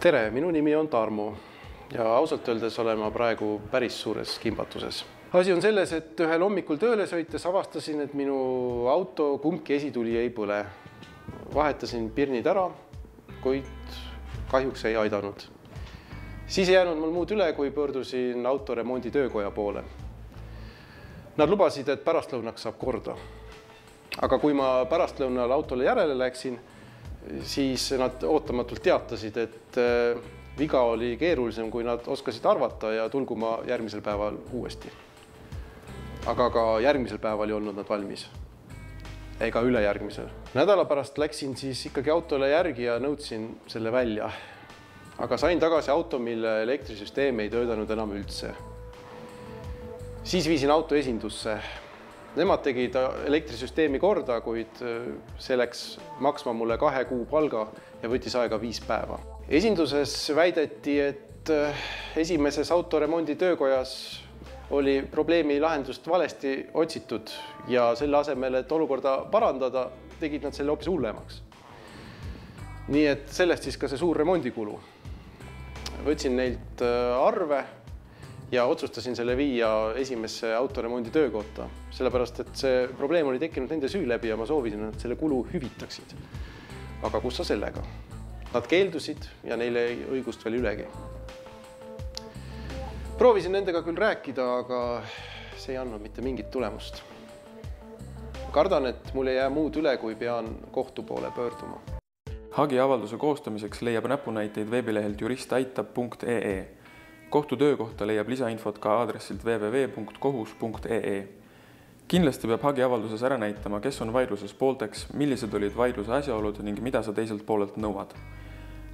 Tere, minu nimi on Tarmo ja ausalt öeldes olen ma praegu päris suures kimbatuses. Asi on selles, et ühel hommikul tööle sõites avastasin, et minu auto kumbki esituli ei põle. Vahetasin pirnid ära, kuid kahjuks ei aidanud. Siis ei jäänud mul muud üle, kui pöördusin autoremondi töökoja poole. Nad lubasid, et pärastlõunaks saab korda. Aga kui ma pärastlõunal autole järele läksin, siis nad ootamatult teatasid, et viga oli keerulisem, kui nad oskasid arvata ja tulgu ma järgmisel päeval uuesti. Aga ka järgmisel päeval ei olnud nad valmis. Ega ülejärgmisel. Nädala pärast läksin siis ikkagi autole järgi ja nõudsin selle välja. Aga sain tagasi auto, mille elektrisüsteem ei töötanud enam üldse. Siis viisin auto esindusse. Nemad tegid elektrisüsteemi korda, kuid see läks maksma mulle 2 kuu palga ja võttis aega 5 päeva. Esinduses väideti, et esimeses autoremondi töökojas oli probleemi lahendust valesti otsitud ja selle asemel, et olukorda parandada, tegid nad selle hoopis hullemaks. Nii et sellest siis ka see suur remondikulu. Võtsin neilt arve ja otsustasin selle viia esimesse autoremondi töökohta, sellepärast, et see probleem oli tekkinud nende süü läbi ja ma soovisin, et selle kulu hüvitaksid. Aga kus sa sellega? Nad keeldusid ja neile ei õigust veel ülegi. Proovisin nendega küll rääkida, aga see ei andnud mitte mingit tulemust. Kardan, et mul ei jää muud üle, kui pean kohtu poole pöörduma. Hagiavalduse koostamiseks leiab näpunäiteid veebilehelt juristaitab.ee. Kohtu töökohta leiab lisainfot ka aadressilt www.kohus.ee. Kindlasti peab hagiavalduses ära näitama, kes on vaidluses poolteks, millised olid vaidluse asjaolud ning mida sa teiselt poolelt nõuad.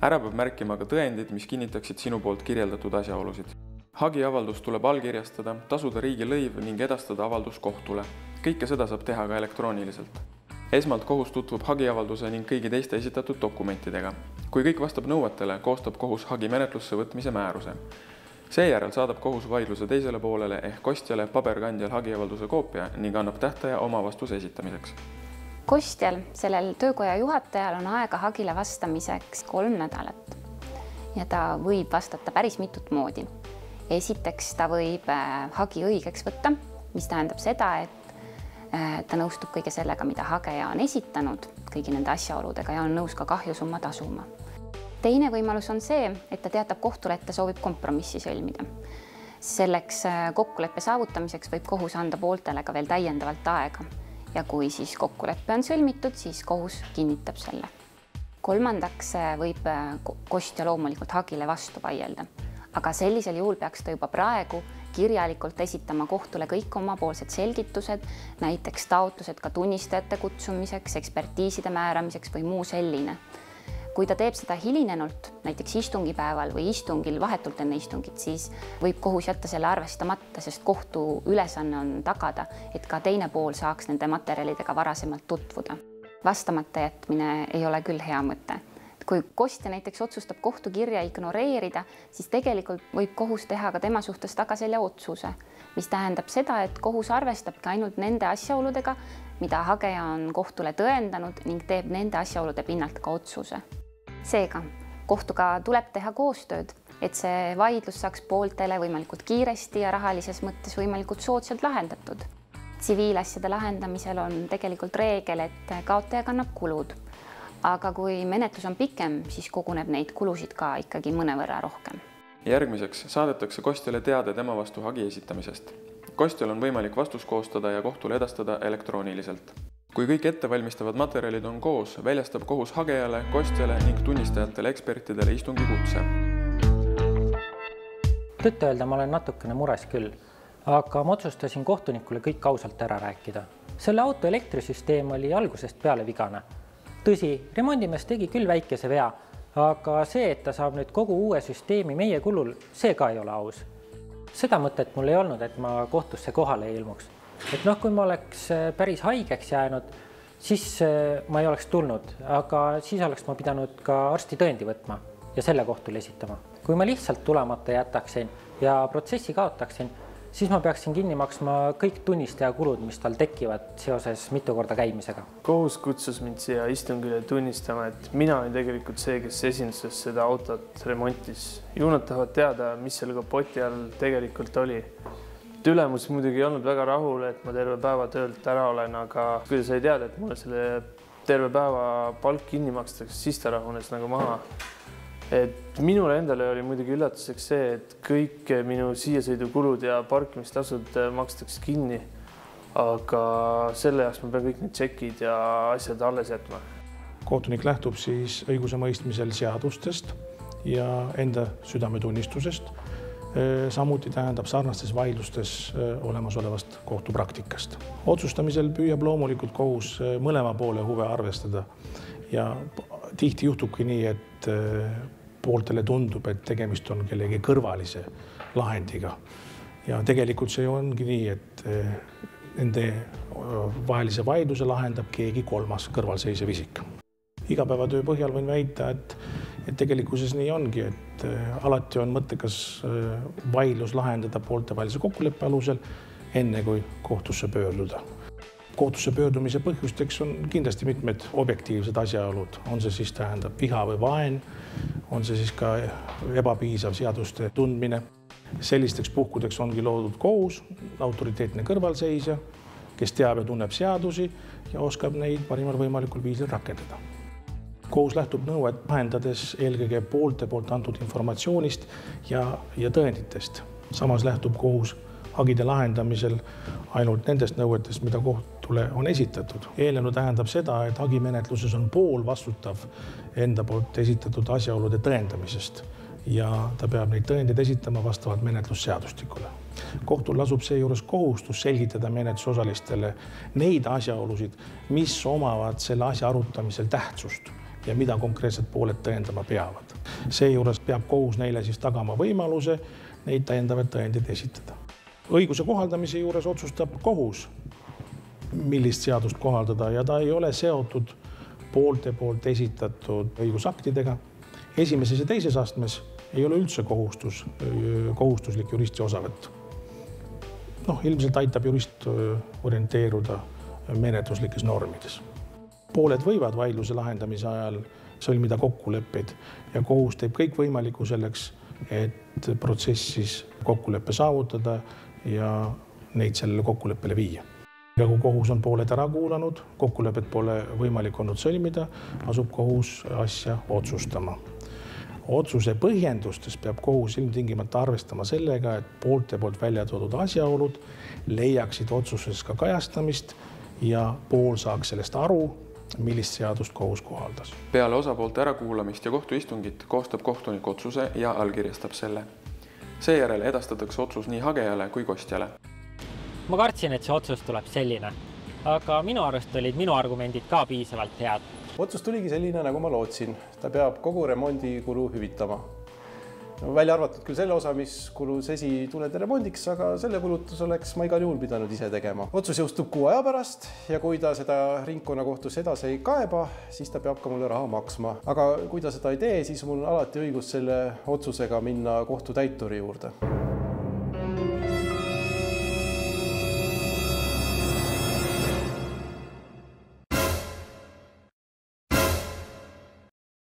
Ära peab märkima ka tõendid, mis kinnitaksid sinu poolt kirjeldatud asjaolusid. Hagiavaldus tuleb allkirjastada, tasuda riigilõiv ning edastada avaldus kohtule. Kõike seda saab teha ka elektrooniliselt. Esmalt kohus tutvub hagiavalduse ning kõigi teiste esitatud dokumentidega. Kui kõik vastab nõuetele, koostab kohus hagi menetlusse võtmise määruse. Seejärel saadab kohus vaidluse teisele poolele ehk kostjale paberkandjal hagiavalduse koopia ning annab tähtaja oma vastuse esitamiseks. Kostjal, sellel töökoja juhatajal on aega hagile vastamiseks 3 nädalat. Ja ta võib vastata päris mitut moodi. Esiteks ta võib hagi õigeks võtta, mis tähendab seda, et ta nõustub kõige sellega, mida hageja on esitanud, kõigi nende asjaoludega ja on nõus ka kahjusumma tasuma. Teine võimalus on see, et ta teatab kohtule, et ta soovib kompromissi sõlmida. Selleks kokkuleppe saavutamiseks võib kohus anda pooltele ka veel täiendavalt aega. Ja kui siis kokkuleppe on sõlmitud, siis kohus kinnitab selle. Kolmandaks võib kostja loomulikult hagile vastu vaielda. Aga sellisel juhul peaks ta juba praegu kirjalikult esitama kohtule kõik omapoolsed selgitused, näiteks taotlused ka tunnistajate kutsumiseks, ekspertiiside määramiseks või muu selline. Kui ta teeb seda hilinenult, näiteks istungipäeval või istungil vahetult enne istungit, siis võib kohus jätta selle arvestamata, sest kohtu ülesanne on tagada, et ka teine pool saaks nende materjalidega varasemalt tutvuda. Vastamata jätmine ei ole küll hea mõte. Kui kostja näiteks otsustab kohtukirja ignoreerida, siis tegelikult võib kohus teha ka tema suhtes tagaselja otsuse, mis tähendab seda, et kohus arvestabki ainult nende asjaoludega, mida hageja on kohtule tõendanud ning teeb nende asjaolude pinnalt ka otsuse. Seega, kohtuga tuleb teha koostööd, et see vaidlus saaks pooltele võimalikult kiiresti ja rahalises mõttes võimalikult soodsalt lahendatud. Tsiviilasjade lahendamisel on tegelikult reegel, et kaotaja kannab kulud. Aga kui menetlus on pikem, siis koguneb neid kulusid ka ikkagi mõnevõrra rohkem. Järgmiseks saadetakse kostjale teade tema vastu hagi esitamisest. Kostjal on võimalik vastus koostada ja kohtule edastada elektrooniliselt. Kui kõik ettevalmistavad materjalid on koos, väljastab kohus hagejale, kostjale ning tunnistajatele ekspertidele istungi kutse. Tõtt-öelda ma olen natukene mures küll, aga ma otsustasin kohtunikule kõik ausalt ära rääkida. Selle auto elektrisüsteem oli algusest peale vigane. Tõsi, remondimees tegi küll väikese vea, aga see, et ta saab nüüd kogu uue süsteemi meie kulul, see ka ei ole aus. Seda mõtet mul ei olnud, et ma kohtusse kohale ei ilmuks. Et kui ma oleks päris haigeks jäänud, siis ma ei oleks tulnud, aga siis oleks ma pidanud ka arsti tõendi võtma ja selle kohtule esitama. Kui ma lihtsalt tulemata jätaksin ja protsessi kaotaksin, siis ma peaksin kinni maksma kõik tunnistaja kulud, mis tal tekivad seoses mitu korda käimisega. Kohus kutsus mind siia istungile tunnistama, et mina olin tegelikult see, kes esinduses seda autot remontis. Ju nad tahavad teada, mis selle kapoti all tegelikult oli. Ülemus muidugi ei olnud väga rahul, et ma terve päeva töölt ära olen, aga kui ta sai teada, et mulle selle terve päeva palk kinni makstakse, siis ta rahunes nagu maha. Et minule endale oli muidugi üllatuseks see, et kõik minu siiasõidukulud ja parkimistasud makstakse kinni, aga selle jaoks ma pean kõik need tšekid ja asjad alles jätma. Kohtunik lähtub siis õiguse mõistmisel seadustest ja enda südametunnistusest. Samuti tähendab sarnastes vaidlustes olemasolevast kohtupraktikast. Otsustamisel püüab loomulikult kohus mõlema poole huve arvestada ja tihti juhtubki nii, et pooltele tundub, et tegemist on kellegi kõrvalise lahendiga. Ja tegelikult see ongi nii, et nende vahelise vaidluse lahendab keegi kolmas kõrvalseisev isik. Igapäevatöö põhjal võin väita, et tegelikkuses nii ongi, et alati on mõttekas vaidlus lahendada pooltevahelise kokkuleppe alusel, enne kui kohtusse pöörduda. Kohtusse pöördumise põhjusteks on kindlasti mitmed objektiivsed asjaolud. On see siis tähendab viha või vaen, on see siis ka ebapiisav seaduste tundmine. Sellisteks puhkudeks ongi loodud kohus, autoriteetne kõrvalseisja, kes teab ja tunneb seadusi ja oskab neid parimal võimalikul viisil rakendada. Kohus lähtub nõuet lahendades eelkõige poolte poolt antud informatsioonist ja tõenditest. Samas lähtub kohus hagide lahendamisel ainult nendest nõuetest, mida kohtule on esitatud. Eelnev tähendab seda, et hagimenetluses on pool vastutav enda poolt esitatud asjaolude tõendamisest ja ta peab neid tõendeid esitama vastavalt menetlusseadustikule. Kohtul lasub seejuures kohustus selgitada menetlusosalistele neid asjaolusid, mis omavad selle asja arutamisel tähtsust ja mida konkreetselt pooled tõendama peavad. Seejuures peab kohus neile siis tagama võimaluse neid täiendavaid tõendeid esitada. Õiguse kohaldamise juures otsustab kohus, millist seadust kohaldada ja ta ei ole seotud poolte poolt esitatud õigusaktidega. Esimeses ja teises astmes ei ole üldse kohustuslik juristi osavõtt. Ilmselt aitab jurist orienteeruda menetluslikes normides. Pooled võivad vaidluse lahendamise ajal sõlmida kokkuleppeid ja kohus teeb kõik võimalikku selleks, et protsessis kokkuleppe saavutada ja neid sellele kokkuleppele viia. Ja kui kohus on pooled ära kuulanud, kokkulepet pole võimalik olnud sõlmida, asub kohus asja otsustama. Otsuse põhjendustes peab kohus ilmtingimata arvestama sellega, et poolte poolt välja toodud asjaolud leiaksid otsuses ka kajastamist ja pool saaks sellest aru, millist seadust kohus kohaldas. Peale osapoolte ärakuulamist ja kohtuistungit koostab kohtunik otsuse ja allkirjastab selle. Seejärel edastatakse otsus nii hagejale kui kostjale. Ma kartsin, et see otsus tuleb selline, aga minu arust olid minu argumendid ka piisavalt head. Otsus tuligi selline, nagu ma lootsin. Ta peab kogu remondikulu hüvitama. Välja arvatud küll selle osa, mis kulus esitulede remondiks, aga selle kulutus oleks ma igal juhul pidanud ise tegema. Otsus jõustub 6 aja pärast ja kui ta seda ringkonnakohtusse edasi ei kaeba, siis ta peab ka mulle raha maksma. Aga kui ta seda ei tee, siis mul on alati õigus selle otsusega minna kohtutäituri juurde.